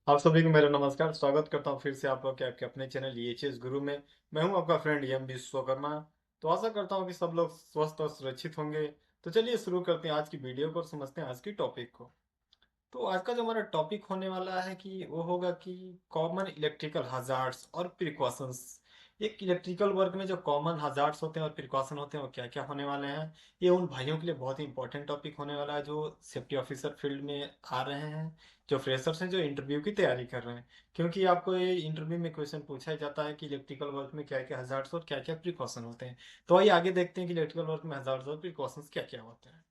आप सभी को मेरा नमस्कार। स्वागत करता हूँ फिर से आप लोग के आपके अपने चैनल ईएचएस गुरु में। मैं हूँ आपका फ्रेंड एम विश्वकर्मा। तो आशा करता हूँ कि सब लोग स्वस्थ और सुरक्षित होंगे। तो चलिए शुरू करते हैं आज की वीडियो को और समझते हैं आज की टॉपिक को। तो आज का जो हमारा टॉपिक होने वाला है कि वो होगा कि कॉमन इलेक्ट्रिकल हजार्ड्स और प्रिकॉशंस। एक इलेक्ट्रिकल वर्क में जो कॉमन हजार्ड्स होते हैं और प्रिकॉशन होते हैं वो क्या क्या होने वाले हैं। ये उन भाइयों के लिए बहुत ही इंपॉर्टेंट टॉपिक होने वाला है जो सेफ्टी ऑफिसर फील्ड में आ रहे हैं, जो फ्रेशर्स हैं, जो इंटरव्यू की तैयारी कर रहे हैं। क्योंकि आपको ये इंटरव्यू में क्वेश्चन पूछा ही जाता है कि इलेक्ट्रिकल वर्क में क्या क्या हजार्ड्स और क्या क्या प्रिकॉशन होते हैं। तो आइए आगे देखते हैं कि इलेक्ट्रिकल वर्क में हजार्ड्स और प्रिकॉशंस क्या क्या होते हैं।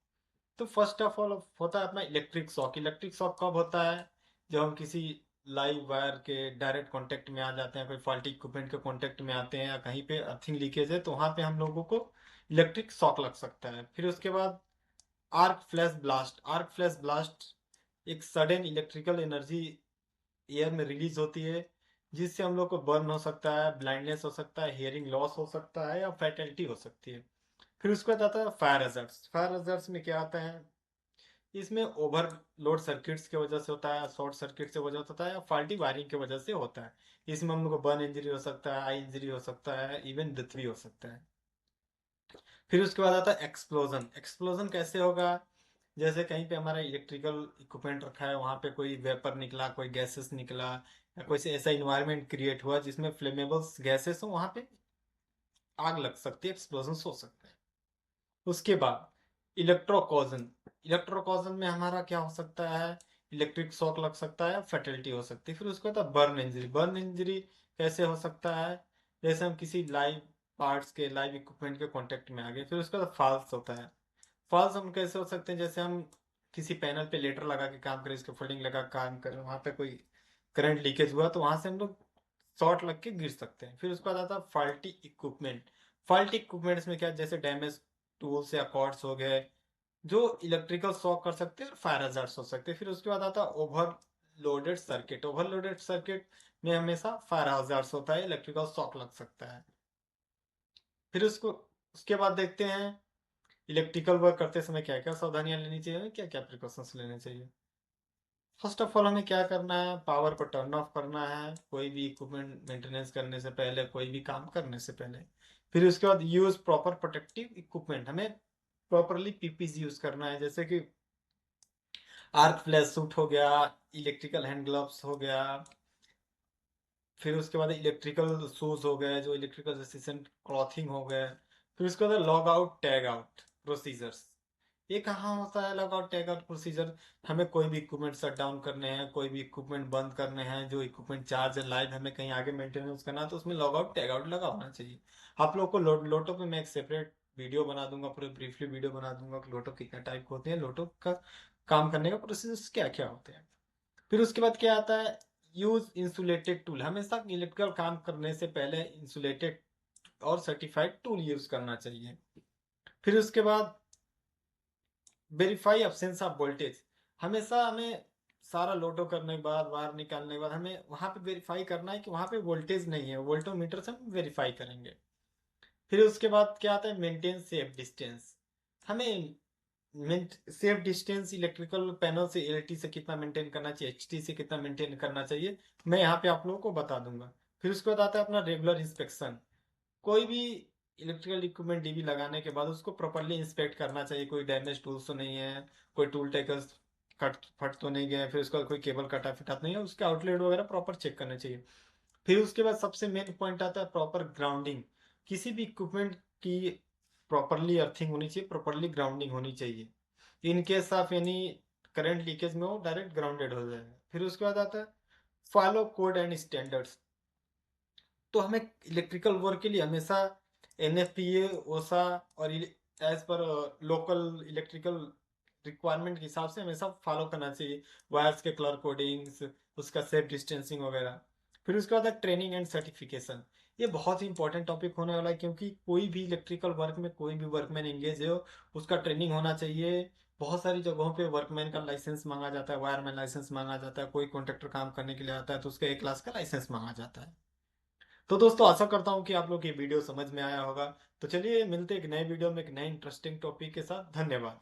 तो फर्स्ट ऑफ ऑल होता है अपना इलेक्ट्रिक शॉक। इलेक्ट्रिक शॉक कब होता है? जब हम किसी लाइव वायर के डायरेक्ट कांटेक्ट में आ जाते हैं, कोई फॉल्टी इक्विपमेंट के कांटेक्ट में आते हैं या कहीं पे अर्थिंग लीकेज है तो वहां पे हम लोगों को इलेक्ट्रिक शॉक लग सकता है। फिर उसके बाद arc flash blast. Arc flash blast एक सडन इलेक्ट्रिकल एनर्जी एयर में रिलीज होती है जिससे हम लोग को बर्न हो सकता है, ब्लाइंडनेस हो सकता है, हियरिंग लॉस हो सकता है या फैटेलिटी हो सकती है। फिर उसके बाद आता है फायर हजार्ड्स। फायर हजार्ड्स में क्या आता है? इसमें ओवरलोड सर्किट्स की वजह से होता है, शॉर्ट सर्किट से वजह से होता है या फाल्टी वायरिंग की वजह से होता है। इसमें हम लोग को बर्न इंजरी हो सकता है, आई इंजरी हो सकता है, इवन डेथ भी हो सकता है। फिर उसके बाद आता है एक्सप्लोजन। एक्सप्लोजन कैसे होगा? जैसे कहीं पे हमारा इलेक्ट्रिकल इक्विपमेंट रखा है, वहां पे कोई वेपर निकला, कोई गैसेस निकला या कोई से ऐसा इन्वायरमेंट क्रिएट हुआ जिसमें फ्लेमेबल्स गैसेस हो, वहां पे आग लग सकती है, एक्सप्लोजन हो सकता है। उसके बाद इलेक्ट्रोकॉजन। इलेक्ट्रोकॉजन में हमारा क्या हो सकता है? इलेक्ट्रिक शॉक लग सकता है, फर्टिलिटी हो सकती है। फिर उसके बाद बर्न इंजरी। बर्न इंजरी कैसे हो सकता है? जैसे हम किसी लाइव पार्ट्स के, लाइव इक्विपमेंट के कांटेक्ट में आ गए। फिर उसके बाद फॉल्स होता है। फॉल्स हम कैसे हो सकते हैं? जैसे हम किसी पैनल पे लेटर लगा के काम करें, इसके फोल्डिंग लगा के काम करें, वहां पे कोई करंट लीकेज हुआ तो वहां से हम लोग शॉर्ट लग के गिर सकते हैं। फिर उसके बाद आता है फॉल्टी इक्विपमेंट। फॉल्टी इक्विपमेंट्स में क्या, जैसे डैमेज टूल्स या कॉर्ड्स हो गए जो इलेक्ट्रिकल शॉक कर सकते हैं और फायर हजार्ड्स हो सकते हैं। फिर उसके बाद आता है ओवरलोडेड सर्किट। ओवरलोडेड सर्किट में हमेशा फायर हजार्ड्स होता है, इलेक्ट्रिकल शॉक लग सकता है। फिर उसके बाद देखते हैं इलेक्ट्रिकल वर्क करते समय क्या क्या सावधानियां लेनी चाहिए, क्या क्या प्रिकॉशंस लेने चाहिए। फर्स्ट ऑफ ऑल हमें क्या करना है? पावर को टर्न ऑफ करना है कोई भी इक्विपमेंट मेंटेनेंस करने से पहले, कोई भी काम करने से पहले। फिर उसके बाद यूज प्रॉपर प्रोटेक्टिव इक्विपमेंट। हमें प्रॉपरली पीपीई यूज करना है, जैसे कि आर्क फ्लैश सूट हो गया, इलेक्ट्रिकल हैंड ग्लव्स हो गया। फिर उसके बाद इलेक्ट्रिकल शूज हो गए, जो इलेक्ट्रिकल रेसिस्टेंट क्लॉथिंग हो गए। फिर उसके बाद log out tag out procedures. ये कहाँ होता है log out tag out procedure? हमें कोई भी इक्विपमेंट शट डाउन करने हैं, कोई भी इक्विपमेंट बंद करने हैं, जो इक्विपमेंट चार्ज है लाइव, हमें कहीं आगे मेंटेनेंस करना है तो उसमें लॉग आउट टैग आउट लगा होना चाहिए। आप लोग को लोटो पे मैं एक सेपरेट वीडियो बना दूंगा, पूरे ब्रीफली वीडियो बना दूंगा कि लोटो कितने टाइप के होते हैं, लोटो का काम करने का प्रोसेस क्या क्या होते हैं। फिर उसके बाद क्या आता है? Use insulated tool. हमेशा इलेक्ट्रिकल काम करने से पहले इंसुलेटेड और सर्टिफाइड टूल यूज करना चाहिए। फिर उसके बाद वेरीफाई एब्सेंस ऑफ वोल्टेज। हमेशा हमें सारा लोडो करने के बाद, वायर निकालने के बाद हमें वहां पे वेरीफाई करना है कि वहां पे वोल्टेज नहीं है। वोल्टोमीटर से हम वेरीफाई करेंगे। फिर उसके बाद क्या आता है? Maintain safe distance. हमें सेफ डिस्टेंस इलेक्ट्रिकल पैनल से, एलटी से कितना मेंटेन करना चाहिए, एचटी से कितना मेंटेन करना चाहिए, मैं यहाँ पे आप लोगों को बता दूंगा। फिर उसके बाद आता है अपना रेगुलर इंस्पेक्शन। कोई भी इलेक्ट्रिकल इक्विपमेंट डीबी लगाने के बाद उसको प्रॉपरली इंस्पेक्ट करना चाहिए, कोई डैमेज टूल्स तो नहीं है, कोई टूल टेकर्स कट फट तो नहीं गए, फिर उसका कोई केबल कटा फिटा तो नहीं है, उसके आउटलेट वगैरह प्रॉपर चेक करना चाहिए। फिर उसके बाद सबसे मेन पॉइंट आता है प्रॉपर ग्राउंडिंग। किसी भी इक्विपमेंट की प्रॉपरली अर्थिंग होनी चाहिए, प्रॉपरली ग्राउंडिंग होनी चाहिए। In case of any current leakage में वो डायरेक्ट ग्राउंडेड हो जाएगा। फिर उसके बाद आता है फॉलो कोड एंड स्टैंडर्ड्स। तो हमें इलेक्ट्रिकल वर्क के लिए हमेशा एनएफपीए, ओसा और as per local electrical requirement के हिसाब से हमेशा फॉलो करना चाहिए। वायर्स के कलर कोडिंग्स, उसका सेफ डिस्टेंसिंग वगैरह। फिर उसके बाद ट्रेनिंग एंड सर्टिफिकेशन। ये बहुत ही इंपॉर्टेंट टॉपिक होने वाला है, क्योंकि कोई भी इलेक्ट्रिकल वर्क में कोई भी वर्कमैन एंगेज हो, उसका ट्रेनिंग होना चाहिए। बहुत सारी जगहों पे वर्कमैन का लाइसेंस मांगा जाता है, वायरमैन लाइसेंस मांगा जाता है, कोई कॉन्ट्रैक्टर काम करने के लिए आता है तो उसका एक क्लास का लाइसेंस मांगा जाता है। तो दोस्तों आशा करता हूँ कि आप लोग ये वीडियो समझ में आया होगा। तो चलिए मिलते हैं एक नए वीडियो में एक नए इंटरेस्टिंग टॉपिक के साथ। धन्यवाद।